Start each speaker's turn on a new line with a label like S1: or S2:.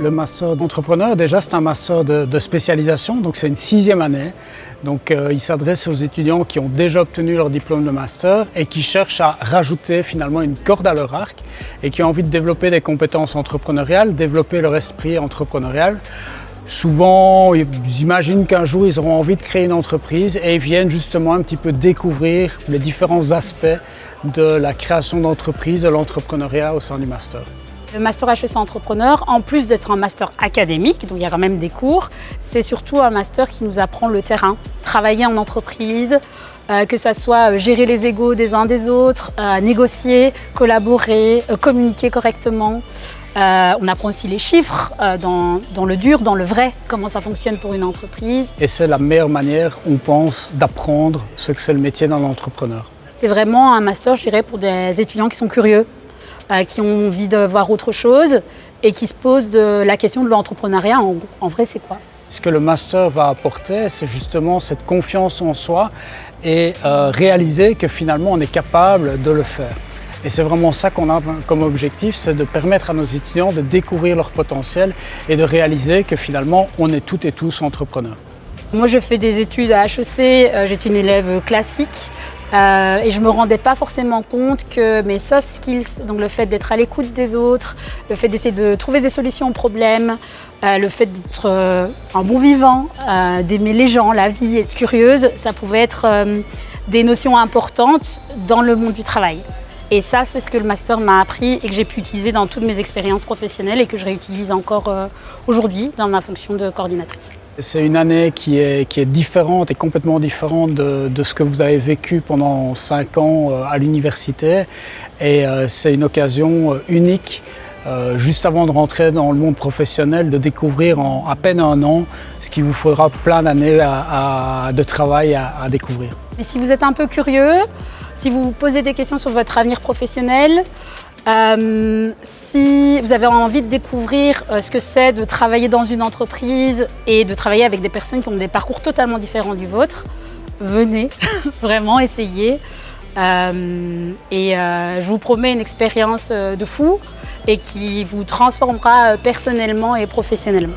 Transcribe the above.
S1: Le master d'entrepreneur, déjà, c'est un master de spécialisation, donc c'est une 6e année. Donc il s'adresse aux étudiants qui ont déjà obtenu leur diplôme de master et qui cherchent à rajouter finalement une corde à leur arc et qui ont envie de développer des compétences entrepreneuriales, développer leur esprit entrepreneurial. Souvent, ils imaginent qu'un jour, ils auront envie de créer une entreprise et ils viennent justement un petit peu découvrir les différents aspects de la création d'entreprise, de l'entrepreneuriat au sein du master.
S2: Le master HEC Entrepreneur, en plus d'être un master académique, donc il y a quand même des cours, c'est surtout un master qui nous apprend le terrain, travailler en entreprise, que ça soit gérer les égos des uns des autres, négocier, collaborer, communiquer correctement. On apprend aussi les chiffres dans le dur, dans le vrai, comment ça fonctionne pour une entreprise.
S1: Et c'est la meilleure manière, on pense, d'apprendre ce que c'est le métier d'un entrepreneur.
S2: C'est vraiment un master, je dirais, pour des étudiants qui sont curieux, qui ont envie de voir autre chose et qui se posent la question de l'entrepreneuriat. En vrai, c'est quoi?
S1: Ce que le master va apporter, c'est justement cette confiance en soi et réaliser que finalement on est capable de le faire. Et c'est vraiment ça qu'on a comme objectif, c'est de permettre à nos étudiants de découvrir leur potentiel et de réaliser que finalement on est toutes et tous entrepreneurs.
S2: Moi je fais des études à HEC, j'étais une élève classique. Et je ne me rendais pas forcément compte que mes soft skills, donc le fait d'être à l'écoute des autres, le fait d'essayer de trouver des solutions aux problèmes, le fait d'être un bon vivant, d'aimer les gens, la vie, être curieuse, ça pouvait être des notions importantes dans le monde du travail. Et ça, c'est ce que le master m'a appris et que j'ai pu utiliser dans toutes mes expériences professionnelles et que je réutilise encore aujourd'hui dans ma fonction de coordinatrice.
S1: C'est une année qui est différente et complètement différente de ce que vous avez vécu pendant 5 ans à l'université. Et c'est une occasion unique, juste avant de rentrer dans le monde professionnel, de découvrir en à peine 1 an ce qu'il vous faudra plein d'années de travail à découvrir.
S2: Et si vous êtes un peu curieux, si vous vous posez des questions sur votre avenir professionnel, si vous avez envie de découvrir ce que c'est de travailler dans une entreprise et de travailler avec des personnes qui ont des parcours totalement différents du vôtre, venez, vraiment essayez. Je vous promets une expérience de fou et qui vous transformera personnellement et professionnellement.